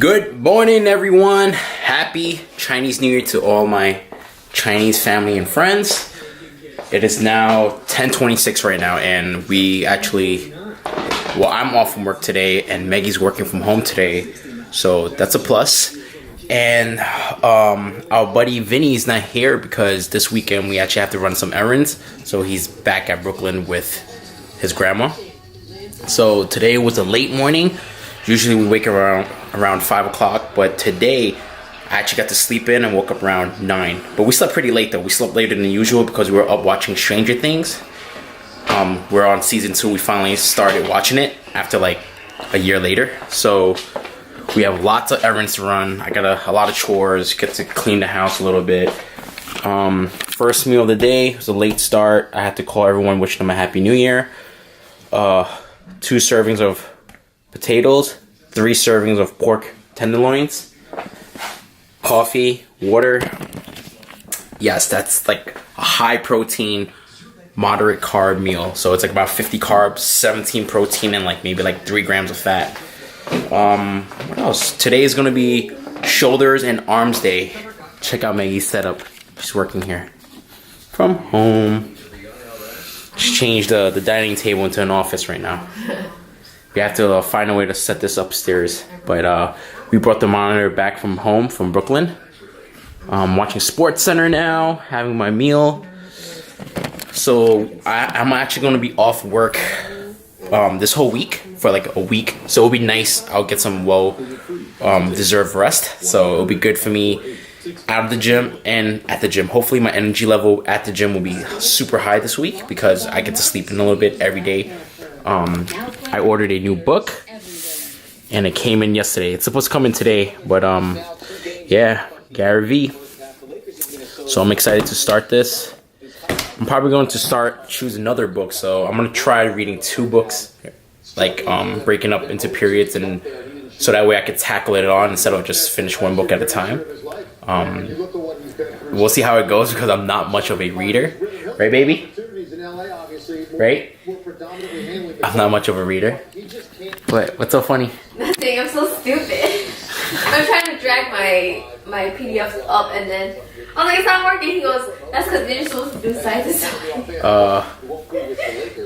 Good morning, everyone. Happy Chinese New Year to all my Chinese family and friends. It is now 10:26 right now, and we actually, well, I'm off from work today, and Maggie's working from home today, so that's a plus. And our buddy Vinny's not here because this weekend we actually have to run some errands, so he's back at Brooklyn with his grandma. So today was a late morning. Usually we wake around 5 o'clock, but today I actually got to sleep in and woke up around 9. But we slept pretty late though. We slept later than usual because we were up watching Stranger Things. We're on season 2. We finally started watching it after like a year later. So we have lots of errands to run. I got a lot of chores, get to clean the house a little bit. First meal of the day was a late start. I had to call everyone, wishing them a happy new year. 2 servings of potatoes, 3 servings of pork tenderloins, coffee, water. Yes, that's like a high protein, moderate carb meal. So it's like about 50 carbs, 17 protein, and like maybe like 3 grams of fat. What else? Today is gonna be shoulders and arms day. Check out Maggie's setup. She's working here from home. She changed the dining table into an office right now. We have to find a way to set this upstairs. But we brought the monitor back from home, from Brooklyn. I'm watching Sports Center now, having my meal. So I'm actually going to be off work this whole week, for like a week. So it'll be nice. I'll get some deserved rest. So it'll be good for me out of the gym and at the gym. Hopefully my energy level at the gym will be super high this week because I get to sleep in a little bit every day. I ordered a new book and it came in yesterday. It's supposed to come in today, but yeah, Gary Vee. So I'm excited to start this. I'm probably going to choose another book. So I'm going to try reading 2 books, like breaking up into periods, and so that way I could tackle it on instead of just finish one book at a time. We'll see how it goes because I'm not much of a reader, right, baby? Right? I'm not much of a reader. What's so funny? Nothing. I'm so stupid. I'm trying to drag my PDFs up, and then I'm like, it's not working. He goes, that's because you're supposed to do side to side.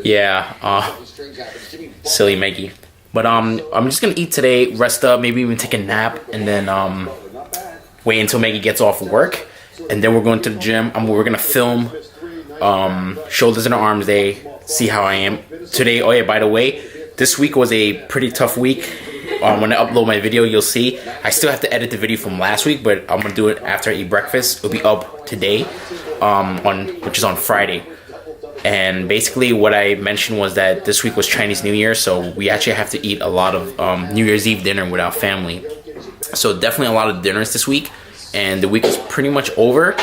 Yeah. Silly Maggie. But I'm just gonna eat today, rest up, maybe even take a nap, and then wait until Maggie gets off work, and then we're going to the gym. We're gonna film shoulders and arms day, see how I am today. Oh yeah, by the way, this week was a pretty tough week. When I upload my video, you'll see I still have to edit the video from last week, but I'm gonna do it after I eat breakfast. It'll be up today, which is on Friday. And basically what I mentioned was that this week was Chinese New Year, so we actually have to eat a lot of New Year's Eve dinner with our family. So definitely a lot of dinners this week, and the week is pretty much over.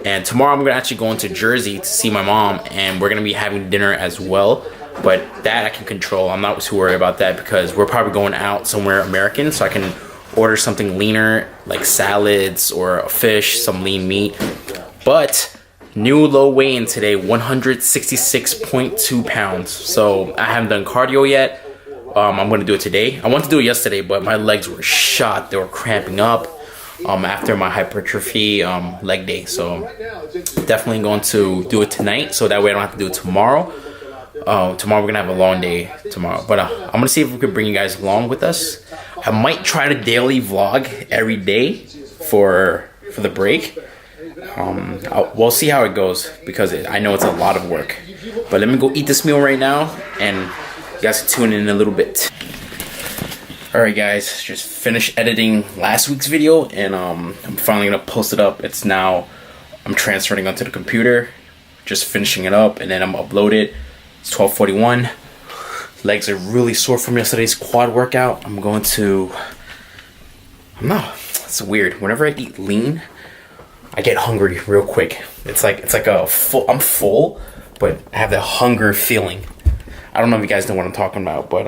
And tomorrow I'm gonna actually go into Jersey to see my mom, and we're gonna be having dinner as well. But that I can control. I'm not too worried about that because we're probably going out somewhere American, so I can order something leaner like salads or a fish, some lean meat. But new low weigh-in today, 166.2 pounds. So I haven't done cardio yet. I'm gonna do it today. I wanted to do it yesterday, but my legs were shot. They were cramping up after my hypertrophy leg day. So definitely going to do it tonight, so that way I don't have to do it tomorrow. Tomorrow we're gonna have a long day tomorrow, but I'm gonna see if we can bring you guys along with us. I might try to daily vlog every day for the break. We'll see how it goes because I know it's a lot of work. But let me go eat this meal right now, and you guys can tune in a little bit. Alright guys, just finished editing last week's video, and I'm finally gonna post it up. It's now, I'm transferring onto the computer, just finishing it up, and then I'm gonna upload it. It's 12:41. Legs are really sore from yesterday's quad workout. It's weird. Whenever I eat lean, I get hungry real quick. It's like I'm full, but I have that hunger feeling. I don't know if you guys know what I'm talking about, but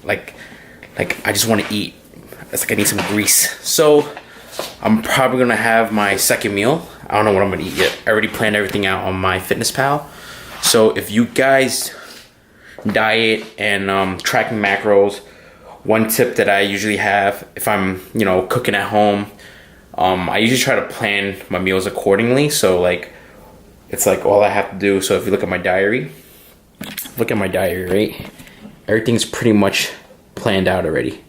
like I just want to eat. It's like I need some grease. So I'm probably gonna have my second meal. I don't know what I'm gonna eat yet. I already planned everything out on MyFitnessPal. So if you guys diet and tracking macros, one tip that I usually have if I'm, cooking at home, I usually try to plan my meals accordingly. So like, it's like all I have to do. So if you look at my diary, right? Everything's pretty much planned out already.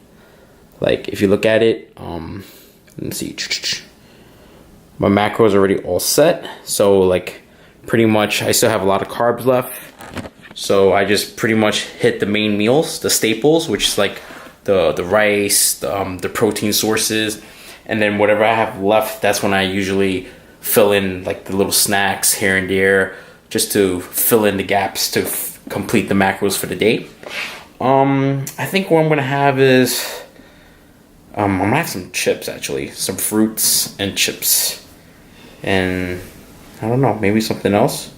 Like if you look at it, let's see, my macros are already all set. So like pretty much I still have a lot of carbs left. So I just pretty much hit the main meals, the staples, which is like the rice, the protein sources, and then whatever I have left, that's when I usually fill in like the little snacks here and there, just to fill in the gaps to complete the macros for the day. I think what I'm gonna have is I'm gonna have some chips, actually, some fruits and chips, and I don't know, maybe something else.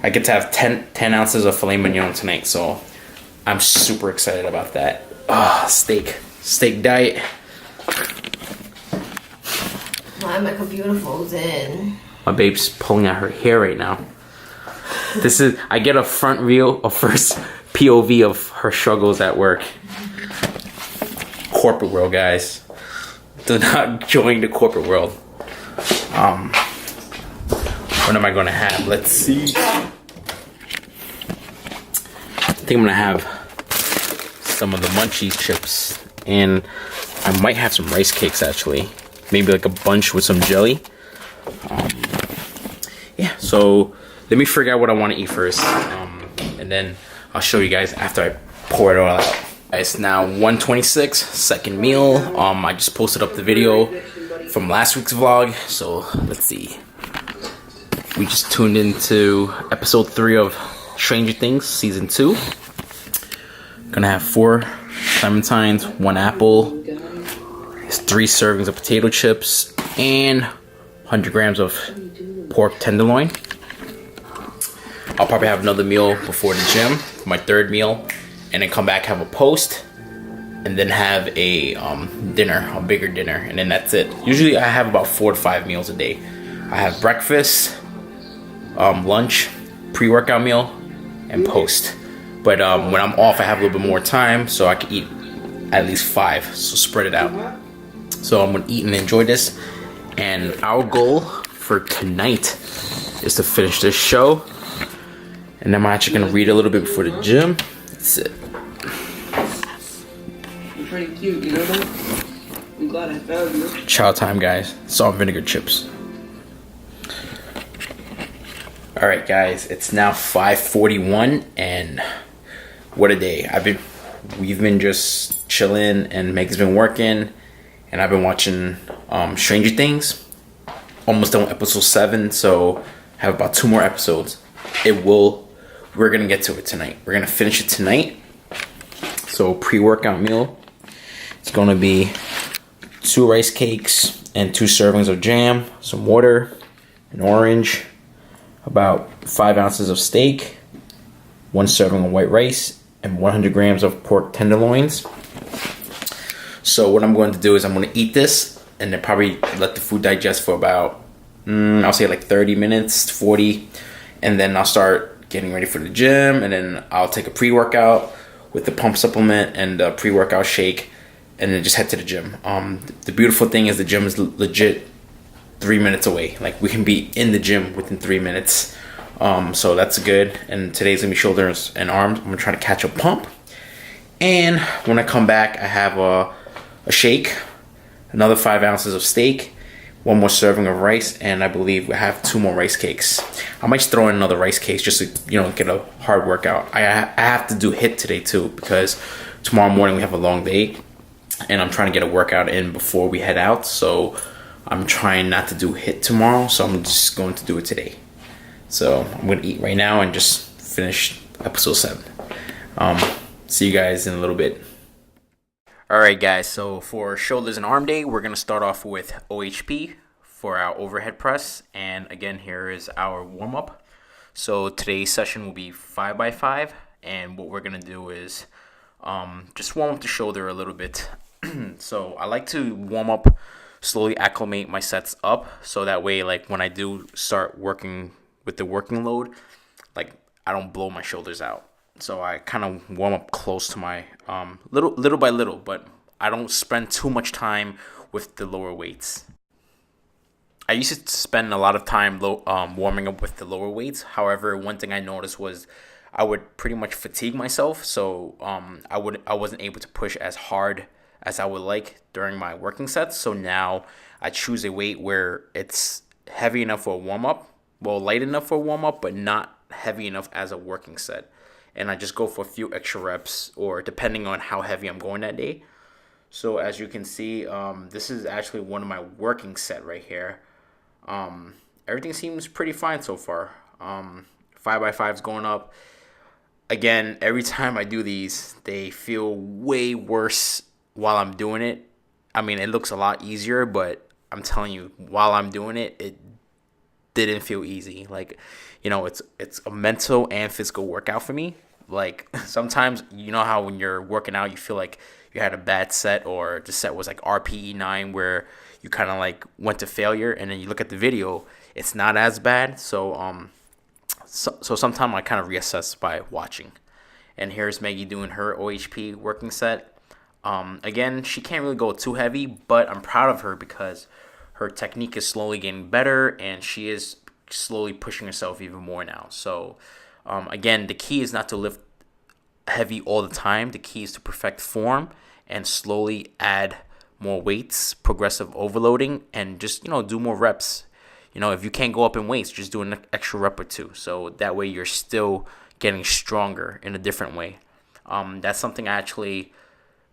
I get to have 10 ounces of filet mignon tonight, so I'm super excited about that. Steak diet. My computer frozen. My babe's pulling out her hair right now. I get a first POV of her struggles at work. Corporate world, guys. Do not join the corporate world. What am I gonna have? Let's see. I think I'm gonna have some of the munchies chips, and I might have some rice cakes actually. Maybe like a bunch with some jelly. Yeah, so let me figure out what I want to eat first, and then I'll show you guys after I pour it all out. It's now 1:26, second meal. I just posted up the video from last week's vlog, so let's see. We just tuned into episode 3 of Stranger Things season 2. Gonna have 4 clementines, 1 apple, 3 servings of potato chips, and 100 grams of pork tenderloin. I'll probably have another meal before the gym, my 3rd meal, and then come back, have a post, and then have a dinner, a bigger dinner, and then that's it. Usually I have about 4 to 5 meals a day. I have breakfast, lunch, pre-workout meal, and post. But when I'm off, I have a little bit more time, so I can eat at least 5, so spread it out. So I'm gonna eat and enjoy this, and our goal for tonight is to finish this show, and I'm actually gonna read a little bit before the gym. That's it. You're pretty cute, you know that? I'm glad I found you. Chow time, guys. Salt and vinegar chips. All right, guys. It's now 5:41, and what a day! We've been just chilling, and Meg's been working, and I've been watching Stranger Things. Almost done with episode 7, so have about 2 more episodes. We're gonna get to it tonight. We're gonna finish it tonight. So pre-workout meal. It's gonna be 2 rice cakes and 2 servings of jam, some water, an orange, about 5 ounces of steak, 1 serving of white rice, and 100 grams of pork tenderloins. So what I'm going to do is I'm going to eat this and then probably let the food digest for about, I'll say like 30 minutes, 40, and then I'll start getting ready for the gym, and then I'll take a pre-workout with the pump supplement and the pre-workout shake, and then just head to the gym. The beautiful thing is the gym is legit 3 minutes away. Like we can be in the gym within 3 minutes. So that's good. And today's gonna be shoulders and arms. I'm gonna try to catch a pump. And when I come back, I have a shake, another 5 ounces of steak, 1 more serving of rice, and I believe I have 2 more rice cakes. I might throw in another rice cake just to get a hard workout. I have to do HIIT today too, because tomorrow morning we have a long day, and I'm trying to get a workout in before we head out. So I'm trying not to do HIIT tomorrow, so I'm just going to do it today. So I'm going to eat right now and just finish episode 7. See you guys in a little bit. Alright guys, so for shoulders and arm day, we're going to start off with OHP for our overhead press. And again, here is our warm-up. So today's session will be 5x5, and what we're going to do is just warm up the shoulder a little bit. So I like to warm up, slowly acclimate my sets up, so that way like when I do start working with the working load, like I don't blow my shoulders out. So I kind of warm up close to my little by little, but I don't spend too much time with the lower weights. I used to spend a lot of time warming up with the lower weights. However, one thing I noticed was I would pretty much fatigue myself, so I wasn't able to push as hard as I would like during my working sets. So now I choose a weight where it's heavy enough for a warm up, well, light enough for a warm up, but not heavy enough as a working set. And I just go for a few extra reps, or depending on how heavy I'm going that day. So as you can see, this is actually one of my working set right here. Everything seems pretty fine so far. 5x5's going up. Again, every time I do these, they feel way worse while I'm doing it. I mean, it looks a lot easier, but I'm telling you, while I'm doing it, it didn't feel easy. Like, it's a mental and physical workout for me. Like, sometimes, you know how when you're working out, you feel like you had a bad set, or the set was like RPE 9 where you kind of like went to failure, and then you look at the video, it's not as bad. So sometimes I kind of reassess by watching. And here's Maggie doing her OHP working set. Again, she can't really go too heavy, but I'm proud of her because her technique is slowly getting better, and she is slowly pushing herself even more now. So again, the key is not to lift heavy all the time. The key is to perfect form and slowly add more weights, progressive overloading, and just do more reps. If you can't go up in weights, just do an extra rep or two. So that way you're still getting stronger in a different way. That's something I actually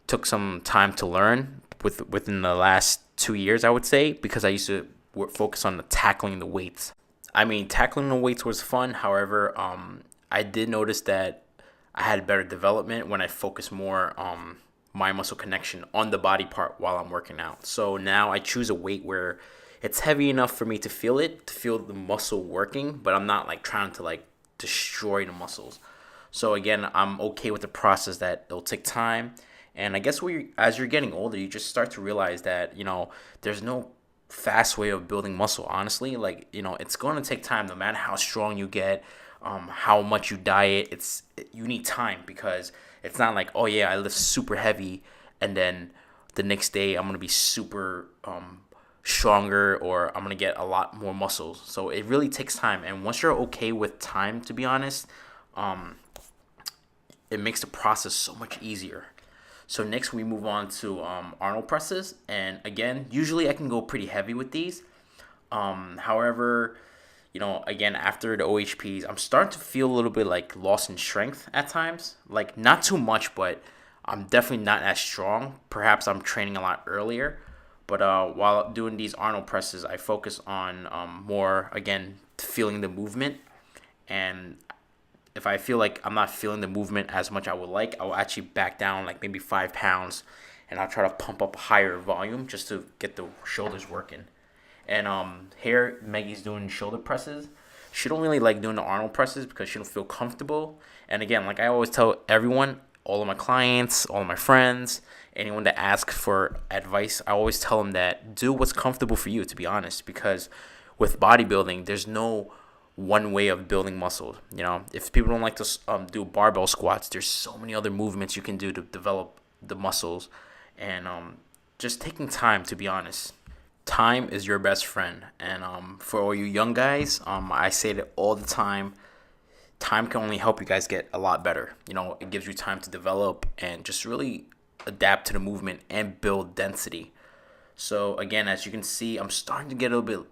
took some time to learn within the last 2 years, I would say, because I used to focus on tackling the weights. I mean, tackling the weights was fun. However, I did notice that I had better development when I focused more my muscle connection on the body part while I'm working out. So now I choose a weight where it's heavy enough for me to feel it, to feel the muscle working, but I'm not like trying to like destroy the muscles. So again, I'm okay with the process that it'll take time. And I guess as you're getting older, you just start to realize that, there's no fast way of building muscle, honestly. Like, it's going to take time no matter how strong you get, how much you diet. You need time, because it's not like, oh yeah, I lift super heavy and then the next day I'm going to be super stronger, or I'm going to get a lot more muscles. So it really takes time. And once you're okay with time, to be honest, it makes the process so much easier. So next we move on to Arnold presses. And again, usually I can go pretty heavy with these. However, again, after the OHPs, I'm starting to feel a little bit like lost in strength at times. Like, not too much, but I'm definitely not as strong. Perhaps I'm training a lot earlier. But while doing these Arnold presses, I focus on more, again, feeling the movement. And if I feel like I'm not feeling the movement as much I would like, I will actually back down like maybe 5 pounds, and I'll try to pump up higher volume just to get the shoulders working. And here Maggie's doing shoulder presses. She don't really like doing the Arnold presses because she don't feel comfortable. And again, like I always tell everyone, all of my clients, all of my friends, anyone that asks for advice, I always tell them that do what's comfortable for you, to be honest, because with bodybuilding, there's no one way of building muscle. If people don't like to do barbell squats, there's so many other movements you can do to develop the muscles. And just taking time, to be honest. Time is your best friend. And for all you young guys, I say it all the time. Time can only help you guys get a lot better. It gives you time to develop and just really adapt to the movement and build density. So again, as you can see, I'm starting to get a little bit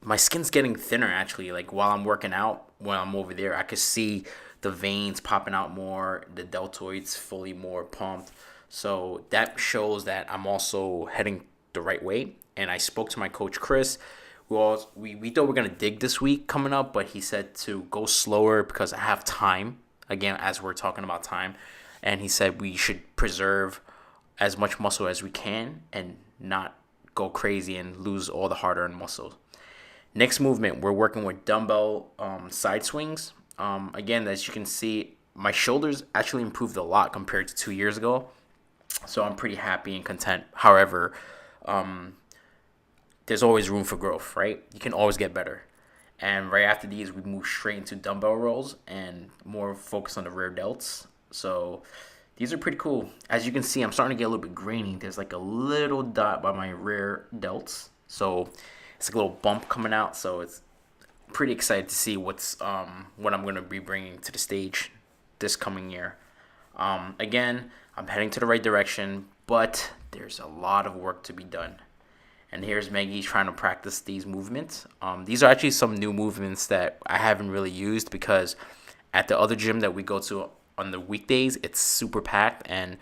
my skin's getting thinner, actually. Like, while I'm working out, when I'm over there, I could see the veins popping out more, the deltoids fully more pumped. So that shows that I'm also heading the right way. And I spoke to my coach, Chris. We thought we were going to dig this week coming up, but he said to go slower because I have time. Again, as we're talking about time. And he said we should preserve as much muscle as we can and not go crazy and lose all the hard-earned muscle. Next movement, we're working with dumbbell side swings. Again, as you can see, my shoulders actually improved a lot compared to 2 years ago. So I'm pretty happy and content. However, there's always room for growth, right? You can always get better. And right after these, we move straight into dumbbell rows and more focus on the rear delts. So these are pretty cool. As you can see, I'm starting to get a little bit grainy. There's like a little dot by my rear delts. So it's like a little bump coming out. So it's pretty excited to see what I'm going to be bringing to the stage this coming year. Again, I'm heading to the right direction, but there's a lot of work to be done. And here's Maggie trying to practice these movements. These are actually some new movements that I haven't really used because at the other gym that we go to on the weekdays, it's super packed and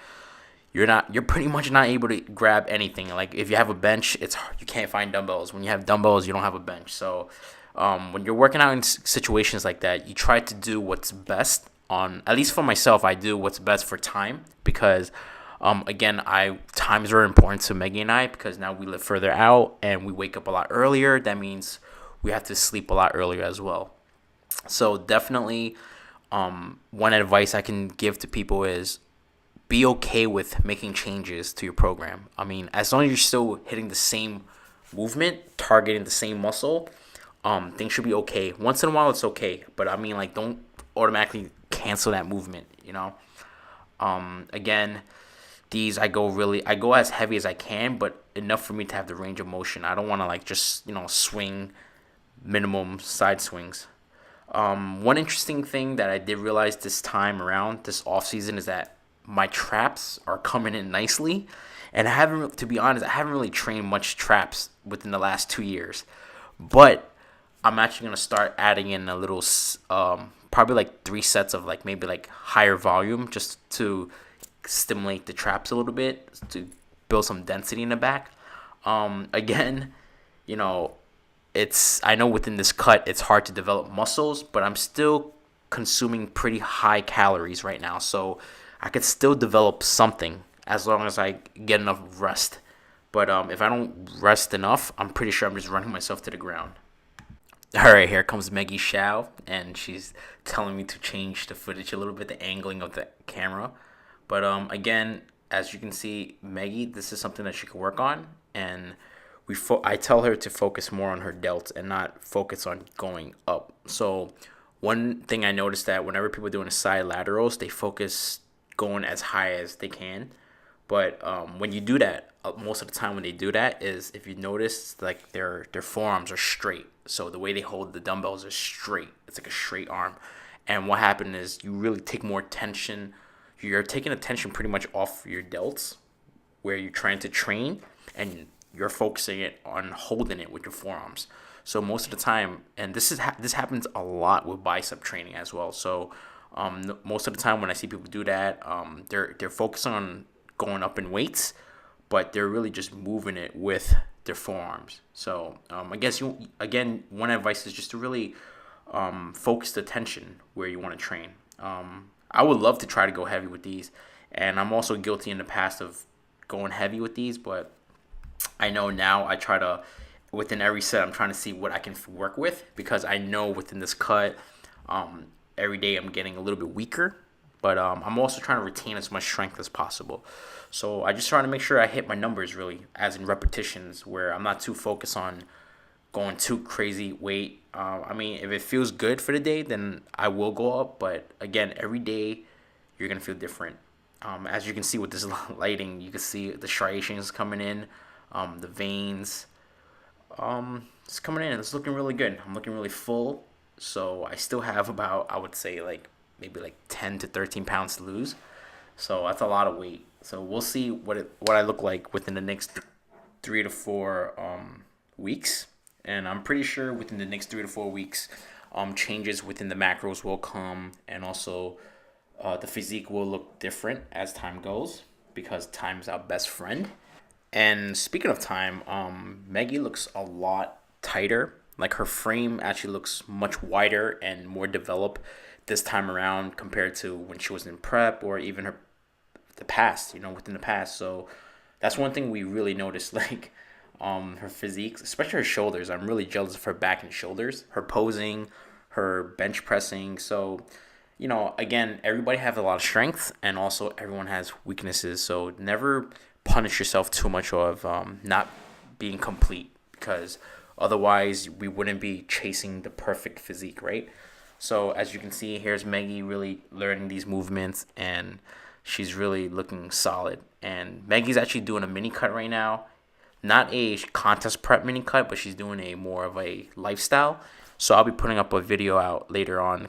you're pretty much not able to grab anything. Like if you have a bench, it's hard. You can't find dumbbells. When you have dumbbells, you don't have a bench. So when you're working out in situations like that, you try to do what's best at least for myself, I do what's best for time because again, time is very important to Maggie and I because now we live further out and we wake up a lot earlier. That means we have to sleep a lot earlier as well. So definitely one advice I can give to people is be okay with making changes to your program. I mean, as long as you're still hitting the same movement, targeting the same muscle, things should be okay. Once in a while, it's okay. But I mean, like, don't automatically cancel that movement, you know? Again, these I go as heavy as I can, but enough for me to have the range of motion. I don't want to like just, swing minimum side swings. One interesting thing that I did realize this time around, this off season, is that my traps are coming in nicely. And to be honest, I haven't really trained much traps within the last 2 years. But I'm actually going to start adding in a little, probably like 3 sets of like maybe like higher volume just to stimulate the traps a little bit, to build some density in the back. Again, I know within this cut it's hard to develop muscles, but I'm still consuming pretty high calories right now. So I could still develop something as long as I get enough rest. But if I don't rest enough, I'm pretty sure I'm just running myself to the ground. All right, here comes Maggie Shao, and she's telling me to change the footage a little bit, the angling of the camera. But again, as you can see, Maggie, this is something that she can work on, and I tell her to focus more on her delts and not focus on going up. So one thing I noticed that whenever people are doing side laterals, they focus going as high as they can. But when you do that, most of the time when they do that is, if you notice, like their forearms are straight. So the way they hold the dumbbells is straight. It's like a straight arm. And what happened is you really take more tension. You're taking attention pretty much off your delts where you're trying to train, and you're focusing it on holding it with your forearms. So most of the time, and this happens a lot with bicep training as well. So most of the time when I see people do that, they're focusing on going up in weights, but they're really just moving it with their forearms. So I guess one advice is just to really focus the attention where you want to train. I would love to try to go heavy with these, and I'm also guilty in the past of going heavy with these, but I know now I try to, within every set, I'm trying to see what I can work with, because I know within this cut, every day I'm getting a little bit weaker, but I'm also trying to retain as much strength as possible. So I just try to make sure I hit my numbers really, as in repetitions, where I'm not too focused on going too crazy weight. I mean, if it feels good for the day, then I will go up, but again, every day you're going to feel different. As you can see with this lighting, you can see the striations coming in, the veins. It's coming in. It's looking really good. I'm looking really full. So I still have about, I would say, maybe 10 to 13 pounds to lose. So that's a lot of weight. So we'll see what I look like within the next 3 to 4 weeks. And I'm pretty sure within the next 3 to 4 weeks, changes within the macros will come, and also the physique will look different as time goes, because time's our best friend. And speaking of time, Maggie looks a lot tighter. Like, her frame actually looks much wider and more developed this time around compared to when she was in prep, or even within the past. So that's one thing we really noticed, like her physique, especially her shoulders. I'm really jealous of her back and shoulders, her posing, her bench pressing. So, again, everybody has a lot of strength, and also everyone has weaknesses. So never punish yourself too much of not being complete, because Otherwise, we wouldn't be chasing the perfect physique, right? So as you can see, here's Maggie really learning these movements, and she's really looking solid. And Maggie's actually doing a mini cut right now. Not a contest prep mini cut, but she's doing a more of a lifestyle. So I'll be putting up a video out later on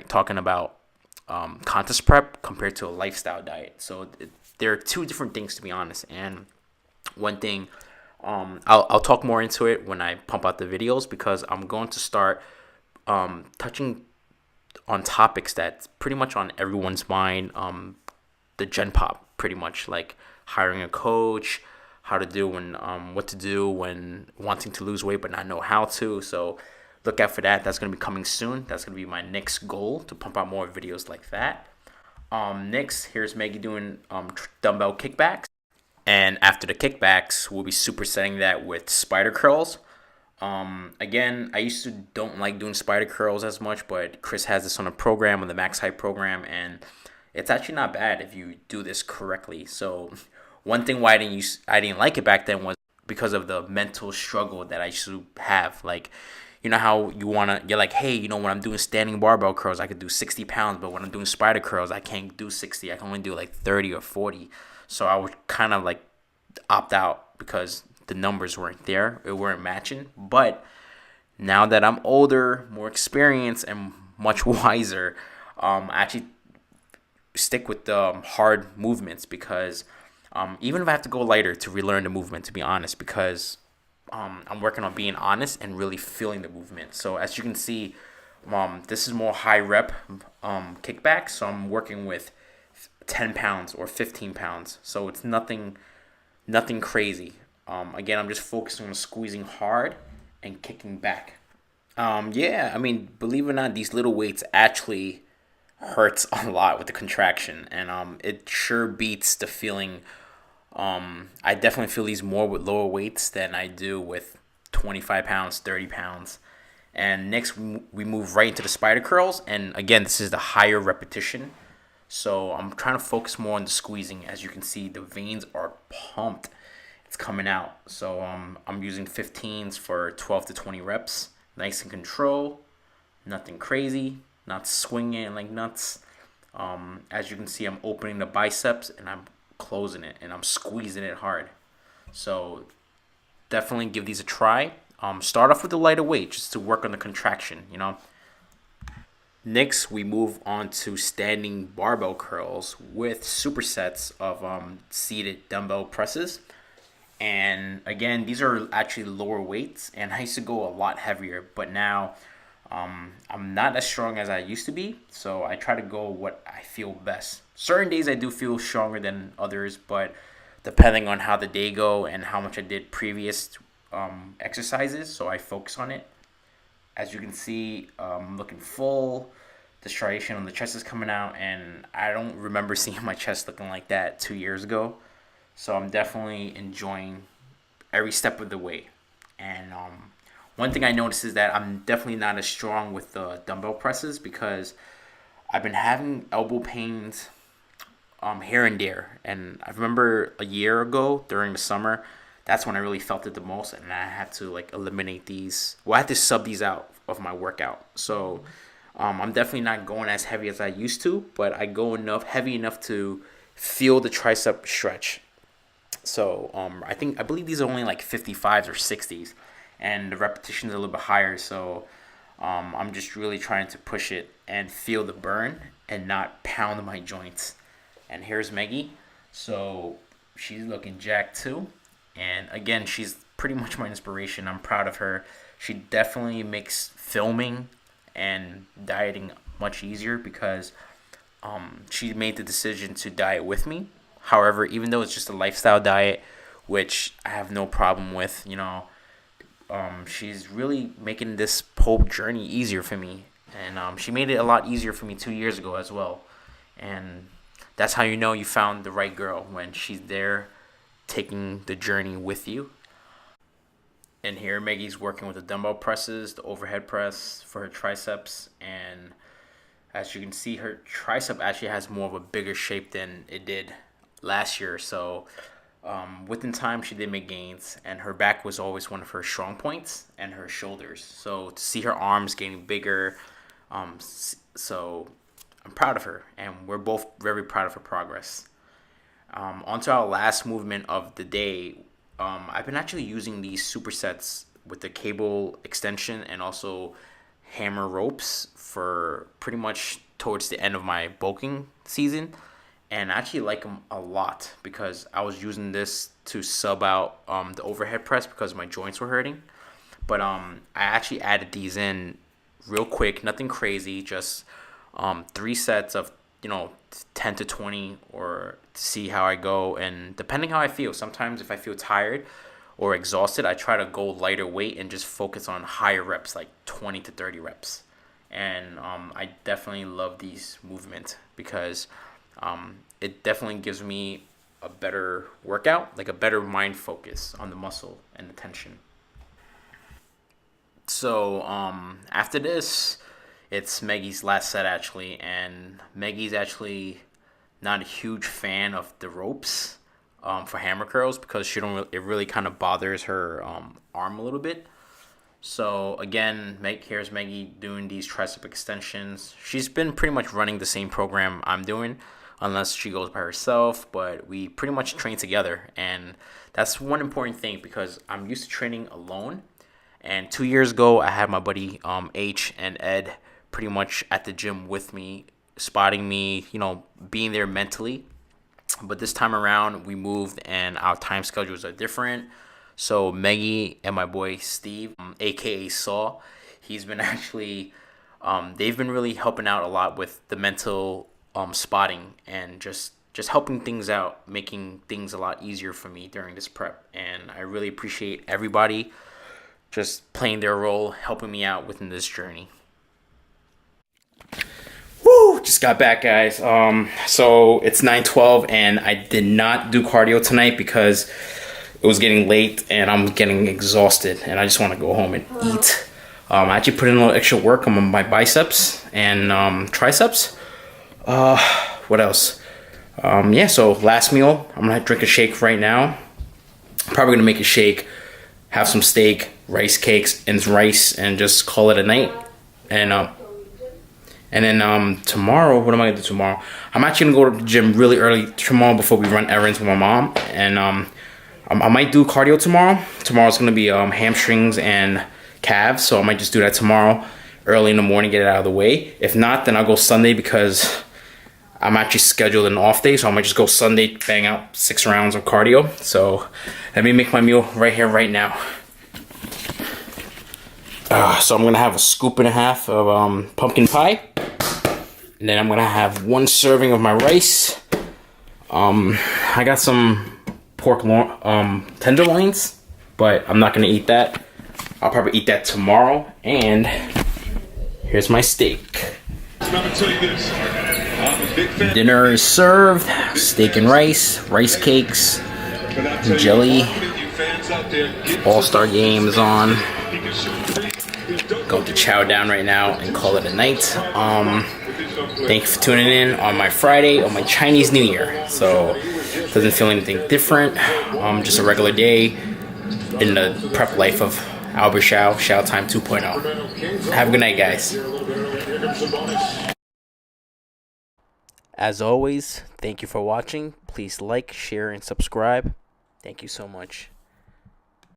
talking about contest prep compared to a lifestyle diet. So there are two different things, to be honest. And one thing, I'll talk more into it when I pump out the videos, because I'm going to start touching on topics that's pretty much on everyone's mind. The Gen Pop, pretty much, like hiring a coach, how to do when what to do when wanting to lose weight but not know how to. So look out for that. That's going to be coming soon. That's going to be my next goal, to pump out more videos like that. Next, here's Maggie doing dumbbell kickbacks. And after the kickbacks, we'll be supersetting that with spider curls. Again, I used to don't like doing spider curls as much, but Chris has this on a program, on the Max Height program, and it's actually not bad if you do this correctly. So one thing why I didn't like it back then was because of the mental struggle that I used to have. Like, you know how you're like, hey, when I'm doing standing barbell curls, I could do 60 pounds, but when I'm doing spider curls, I can't do 60. I can only do like 30 or 40. So I would kind of like opt out because the numbers weren't there. It weren't matching. But now that I'm older, more experienced, and much wiser, I actually stick with the hard movements, because even if I have to go lighter to relearn the movement, to be honest, because I'm working on being honest and really feeling the movement. So as you can see, this is more high rep kickbacks. So I'm working with 10 pounds or 15 pounds. So it's nothing crazy. Again, I'm just focusing on squeezing hard and kicking back. Yeah, I mean, believe it or not, these little weights actually hurts a lot with the contraction, and it sure beats the feeling. I definitely feel these more with lower weights than I do with 25 pounds, 30 pounds. And next, we move right into the spider curls. And again, this is the higher repetition. So I'm trying to focus more on the squeezing. As you can see, the veins are pumped. It's coming out. So I'm using 15s for 12 to 20 reps. Nice and control. Nothing crazy. Not swinging like nuts. As you can see, I'm opening the biceps and I'm closing it, and I'm squeezing it hard. So definitely give these a try. Start off with a lighter weight just to work on the contraction, Next, we move on to standing barbell curls with supersets of seated dumbbell presses. And again, these are actually lower weights, and I used to go a lot heavier, but now I'm not as strong as I used to be, so I try to go what I feel best. Certain days I do feel stronger than others, but depending on how the day go and how much I did previous exercises, so I focus on it. As you can see, I'm looking full. The striation on the chest is coming out, and I don't remember seeing my chest looking like that 2 years ago. So I'm definitely enjoying every step of the way. And one thing I noticed is that I'm definitely not as strong with the dumbbell presses, because I've been having elbow pains here and there. And I remember a year ago during the summer, that's when I really felt it the most, and I had to eliminate these. Well, I had to sub these out of my workout. So I'm definitely not going as heavy as I used to, but I go heavy enough to feel the tricep stretch. So I believe these are only 55s or 60s, and the repetitions are a little bit higher. So I'm just really trying to push it and feel the burn and not pound my joints. And here's Maggie. So she's looking jacked too. And again, she's pretty much my inspiration. I'm proud of her. She definitely makes filming and dieting much easier, because she made the decision to diet with me. However, even though it's just a lifestyle diet, which I have no problem with, she's really making this whole journey easier for me. And she made it a lot easier for me 2 years ago as well. And that's how you found the right girl, when she's there taking the journey with you. And here Maggie's working with the dumbbell presses, the overhead press for her triceps, and as you can see, her tricep actually has more of a bigger shape than it did last year. So Within time, she did make gains, and her back was always one of her strong points, and her shoulders. So to see her arms getting bigger, so I'm proud of her, and we're both very proud of her progress. On to our last movement of the day. I've been actually using these supersets with the cable extension and also hammer ropes for pretty much towards the end of my bulking season. And I actually like them a lot because I was using this to sub out the overhead press because my joints were hurting. But I actually added these in real quick, nothing crazy, just 3 sets of 10 to 20 or to see how I go. And depending how I feel, sometimes if I feel tired or exhausted, I try to go lighter weight and just focus on higher reps, like 20 to 30 reps. And I definitely love these movements because it definitely gives me a better workout, like a better mind focus on the muscle and the tension. So after this, it's Maggie's last set actually, and Maggie's actually not a huge fan of the ropes for hammer curls because it really kind of bothers her arm a little bit. So again, here's Maggie doing these tricep extensions. She's been pretty much running the same program I'm doing, unless she goes by herself, but we pretty much train together. And that's one important thing because I'm used to training alone. And 2 years ago, I had my buddy H and Ed pretty much at the gym with me, spotting me, being there mentally. But this time around, we moved and our time schedules are different. So Maggie and my boy Steve, aka Saw, he's been actually, they've been really helping out a lot with the mental spotting and just helping things out, making things a lot easier for me during this prep. And I really appreciate everybody just playing their role, helping me out within this journey. Woo! Just got back, guys. So it's 9:12 and I did not do cardio tonight because it was getting late and I'm getting exhausted and I just want to go home and eat. I actually put in a little extra work on my biceps and triceps. What else? So last meal, I'm gonna drink a shake right now. Probably gonna make a shake, have some steak, rice cakes, and rice, and just call it a night. And then tomorrow, what am I gonna do tomorrow? I'm actually gonna go to the gym really early tomorrow before we run errands with my mom. And I might do cardio tomorrow. Tomorrow's gonna be hamstrings and calves, so I might just do that tomorrow, early in the morning, get it out of the way. If not, then I'll go Sunday because I'm actually scheduled an off day, so I might just go Sunday, bang out 6 rounds of cardio. So let me make my meal right here, right now. So I'm gonna have a scoop and a half of pumpkin pie, and then I'm gonna have 1 serving of my rice. I got some pork tenderloins, but I'm not gonna eat that. I'll probably eat that tomorrow. And here's my steak. Dinner is served. Steak and rice cakes, jelly. All-Star Game is on. Going to chow down right now and call it a night. Thank you for tuning in on my Friday, on my Chinese New Year. So doesn't feel anything different. Just a regular day in the prep life of Albert Shao Time 2.0. Have a good night, guys. As always, thank you for watching. Please like, share, and subscribe. Thank you so much.